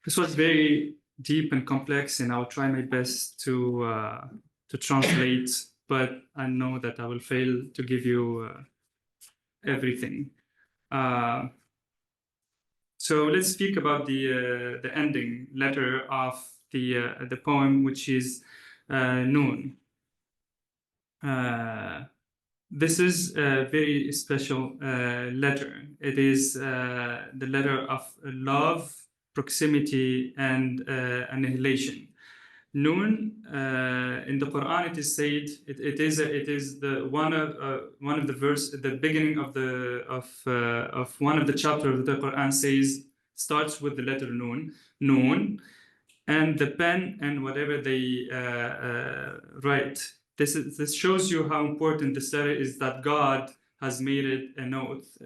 This was very deep and complex, and I'll try my best to translate, but I know that I will fail to give you everything. So let's speak about the ending letter of the poem, which is Noon. This is a very special letter. It is the letter of love, proximity, and annihilation. Noon in the Quran, it is said it is the one of the verse at the beginning of one of the chapters of the Quran starts with the letter Noon, and the pen and whatever they write. This shows you how important this letter is, that God has made it an oath.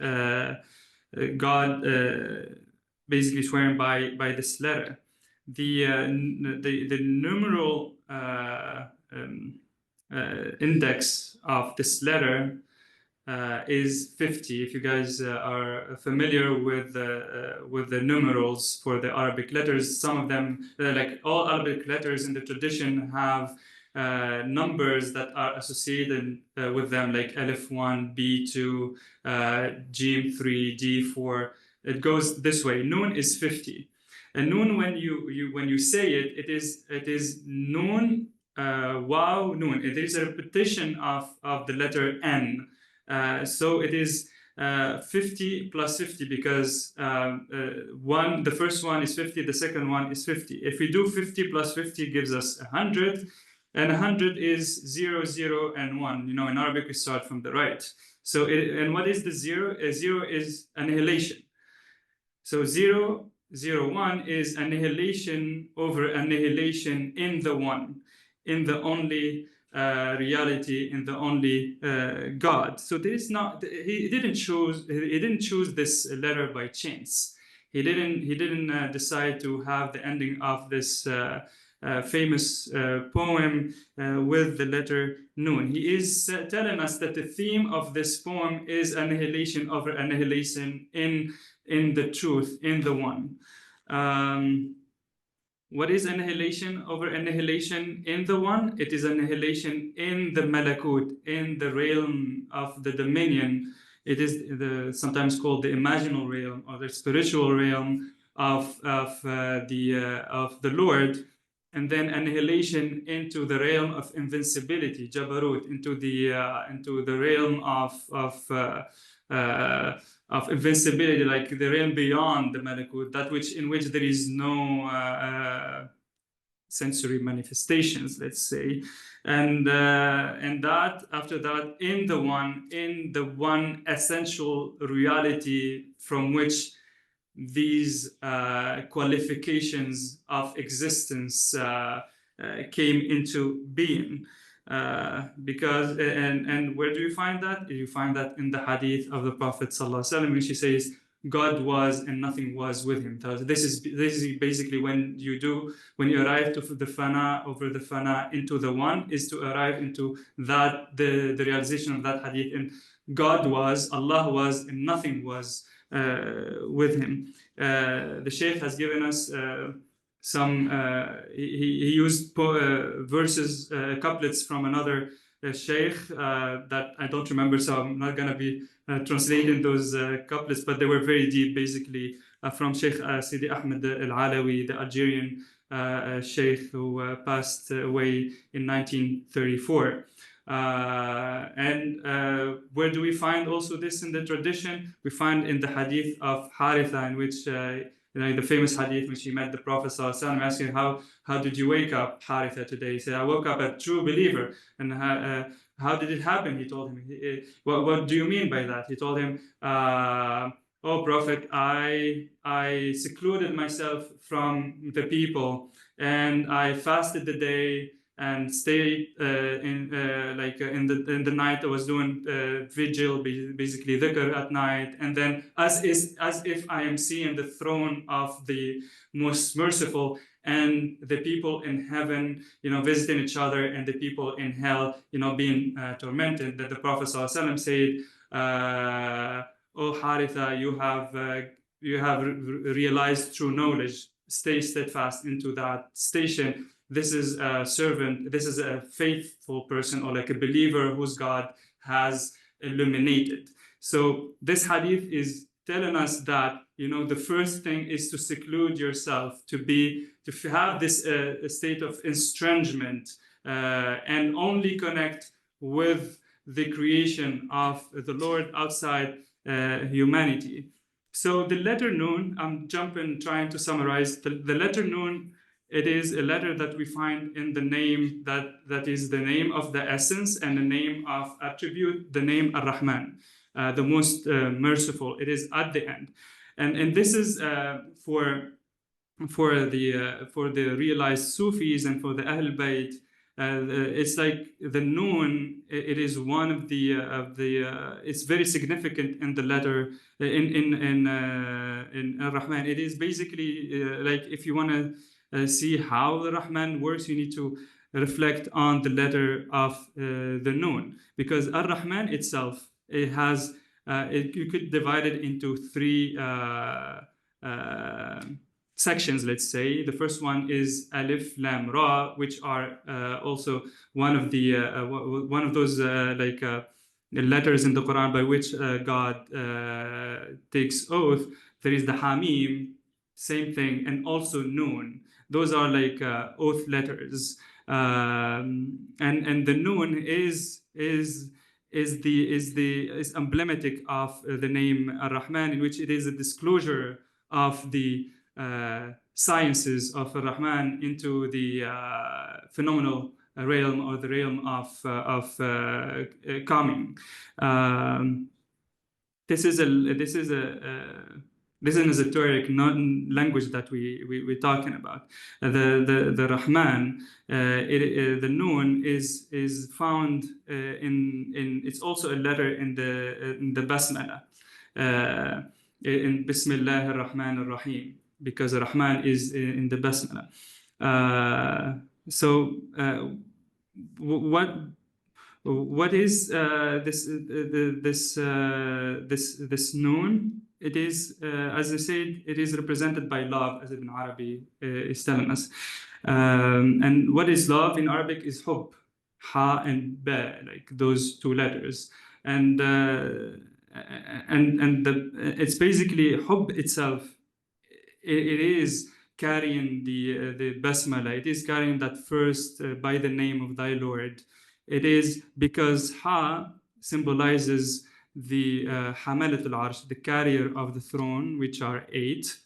God basically swearing by this letter. The numeral index of this letter is 50. If you guys are familiar with the numerals for the Arabic letters, some of them, like all Arabic letters in the tradition, have numbers that are associated with them, like Alif 1, B 2, Jim 3, D 4. It goes this way. Noon is 50, and Noon, when you say it, it is Noon, Wow, Noon. It is a repetition of the letter N. So it is 50 plus 50, because the first one is 50, the second one is 50. If we do 50 plus 50 gives us 100, and 100 is 0, 0, and 1. You know, in Arabic we start from the right. So and what is the 0? 0 is annihilation. So 0, 0, 1 is annihilation over annihilation in the one, in the only reality, in the only God. So there is not, he didn't choose this letter by chance. He didn't decide to have the ending of this famous poem with the letter Noon. He is telling us that the theme of this poem is annihilation over annihilation in the truth, in the one. What is annihilation over annihilation in the one? It is annihilation in the malakut, in the realm of the dominion. It is sometimes called the imaginal realm, or the spiritual realm of the Lord, and then annihilation into the realm of invincibility, Jabarut, into the realm of invincibility, like the realm beyond the malakut, that in which there is no sensory manifestations, let's say, and that after that in the one essential reality from which these qualifications of existence came into being. Because where do you find that? You find that in the hadith of the Prophet ﷺ, which he says, God was and nothing was with him. This is basically when you arrive to the fana, over the fana into the one, is to arrive into that the realization of that hadith. And God was, Allah was, and nothing was with him. The Shaykh has given us some, he used verses, couplets from another Shaykh that I don't remember, so I'm not going to be translating those couplets, but they were very deep, basically, from Shaykh Sidi Ahmed al-Alawi, the Algerian Shaykh who passed away in 1934. Where do we find also this in the tradition? We find in the hadith of Haritha, in which the famous hadith which he met the Prophet ﷺ, asking, how did you wake up, Haritha, today? He said, I woke up a true believer. And how did it happen? He told him. What do you mean by that? He told him, oh Prophet, I secluded myself from the people, and I fasted the day and stayed in the night. I was doing vigil, basically dhikr at night, and then as if I am seeing the throne of the most merciful, and the people in heaven, visiting each other, and the people in hell, being tormented. That the Prophet ﷺ said, "Oh Haritha, you have you have realized true knowledge. Stay steadfast into that station. This is a servant, this is a faithful person, or like a believer whose God has illuminated. So this hadith is telling us that, you know, the first thing is to seclude yourself, to have this state of estrangement, and only connect with the creation of the Lord outside humanity. So the letter Nun, I'm trying to summarize. The letter Nun, it is a letter that we find in the name that is the name of the essence and the name of attribute, the name Ar-Rahman, the most merciful. It is at the end, and this is for the realized Sufis and for the Ahl Bayt. It's like the Nun. It is one of the it's very significant in the letter in Ar-Rahman. It is basically like, if you want to see how the Rahman works, you need to reflect on the letter of the Nun, because Ar-Rahman itself, it has you could divide it into three sections, let's say. The first one is Alif, Lam, Ra, which are also one of those letters in the Quran by which God takes oath. There is the Hamim, same thing, and also Nun. Those are like oath letters, and the Nun is emblematic of the name Ar-Rahman, in which it is a disclosure of the sciences of Ar-Rahman into the phenomenal realm, or the realm of coming. This is an esoteric language that we're talking about. The Rahman, the Nun is found in it's also a letter in the Basmala, in Bismillah ar-Rahman ar-Rahim, because Rahman is in the Basmala. What is this Nun? It is, as I said, it is represented by love, as Ibn Arabi is telling us. And what is love in Arabic is hub, ha and ba, like those two letters. And it's basically hub itself. It is carrying the basmala. It is carrying that first by the name of thy Lord. It is because ha symbolizes the hamalat al-arsh, the carrier of the throne, which are 8.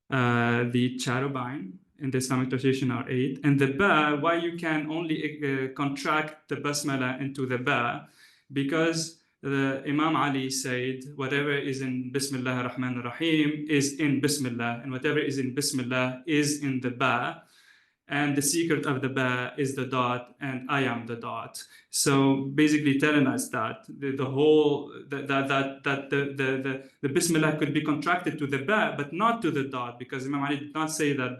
The cherubim in the Islamic tradition are 8. And the ba, why you can only contract the basmala into the ba, because Imam Ali said, whatever is in Bismillah ar-Rahman ar-Rahim is in Bismillah, and whatever is in Bismillah is in the ba. And the secret of the ba is the dot, and I am the dot. So basically telling us that the Bismillah could be contracted to the ba, but not to the dot, because Imam Ali did not say that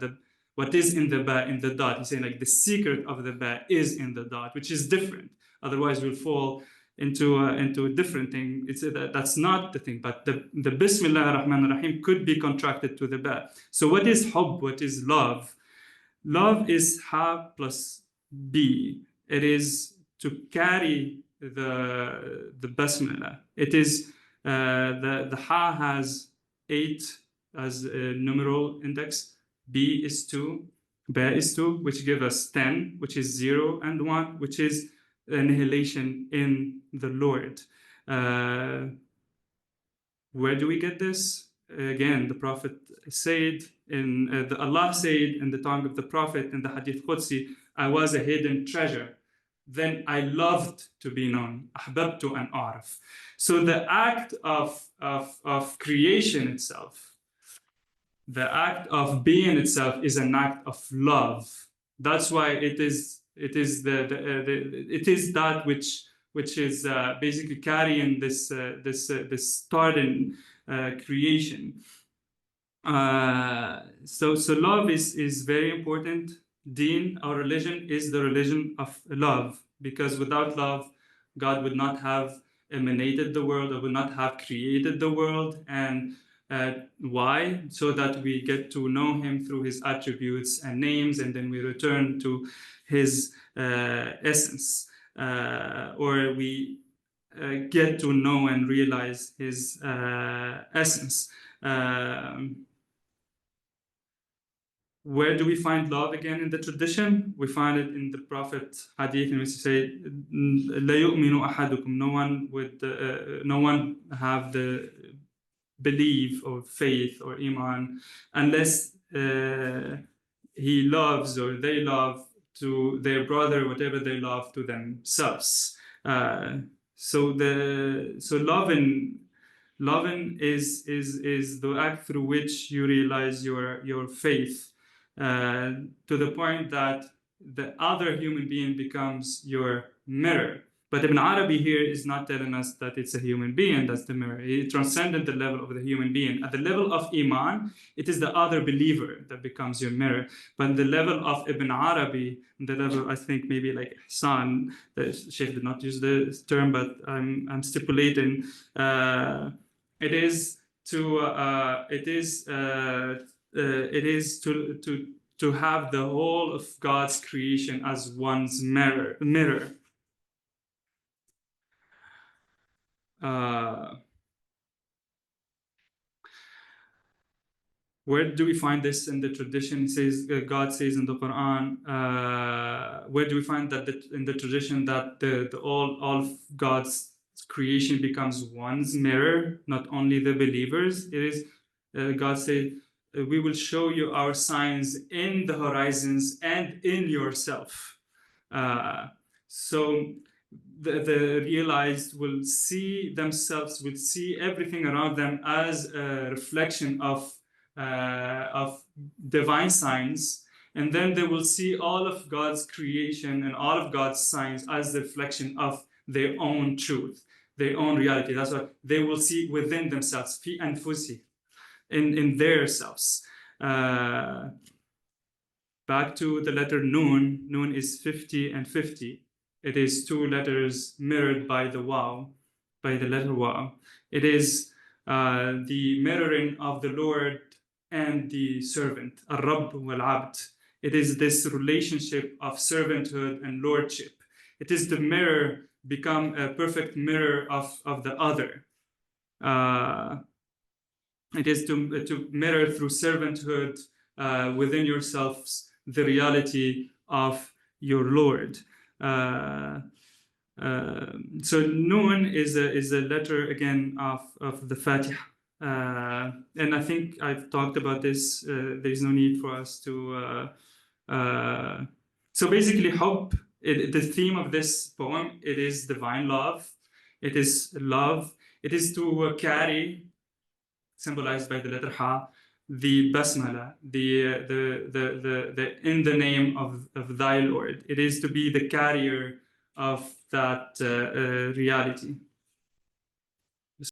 what is in the ba in the dot. He's saying like the secret of the ba is in the dot, which is different. Otherwise, we'll fall into a different thing. That's not the thing. But the Bismillah ar-Rahman ar-Rahim could be contracted to the ba. So what is hub? What is love? Love is ha plus b. It is to carry the basmala. It is the ha has 8 as a numeral index. B is 2. Ba is 2, which give us 10, which is 0 and 1, which is annihilation in the Lord. Where do we get this? Again, the Prophet said, Allah said in the tongue of the Prophet in the Hadith Qudsi, I was a hidden treasure. Then I loved to be known. Ahbabtu an a'raf. So the act of creation itself, the act of being itself is an act of love. That's why it is that which is basically carrying this starting creation. So love is very important. Deen, our religion, is the religion of love, because without love, God would not have emanated the world, or would not have created the world. And Why? So that we get to know him through his attributes and names, and then we return to his essence, or we get to know and realize his essence. Where do we find love again in the tradition? We find it in the Prophet hadith in which he say, "La yu'minu ahadukum." No one have the belief or faith or iman unless he loves or they love to their brother whatever they love to themselves. So loving is the act through which you realize your faith, to the point that the other human being becomes your mirror. But Ibn Arabi here is not telling us that it's a human being that's the mirror. He transcended the level of the human being. At the level of Iman, it is the other believer that becomes your mirror. But the level of Ibn Arabi, the level, I think maybe like Ihsan, the Shaykh did not use the term, but I'm stipulating, it is to have the whole of God's creation as one's mirror. Where do we find this in the tradition? It says, God says in the Quran, where do we find that in the tradition that all of God's creation becomes one's mirror, not only the believers? It is, God said, we will show you our signs in the horizons and in yourself. So the realized will see themselves, will see everything around them as a reflection of divine signs, and then they will see all of God's creation and all of God's signs as the reflection of their own truth, their own reality. That's what they will see within themselves, fi anfusi, in their selves. Back to the letter Nun. Nun is 50 and 50. It is two letters mirrored by the waw, by the letter waw. It is the mirroring of the Lord and the servant, al-Rabb wal-Abd. It is this relationship of servanthood and lordship. It is the mirror become a perfect mirror of the other. It is to mirror through servanthood within yourselves the reality of your Lord. So Nun is a letter again of the Fatiha. And I think I've talked about this. There's no need for us to. So basically, hope. The theme of this poem, it is divine love. It is love. It is to carry, symbolized by the letter Ha, the basmala, the in the name of thy Lord. It is to be the carrier of that reality.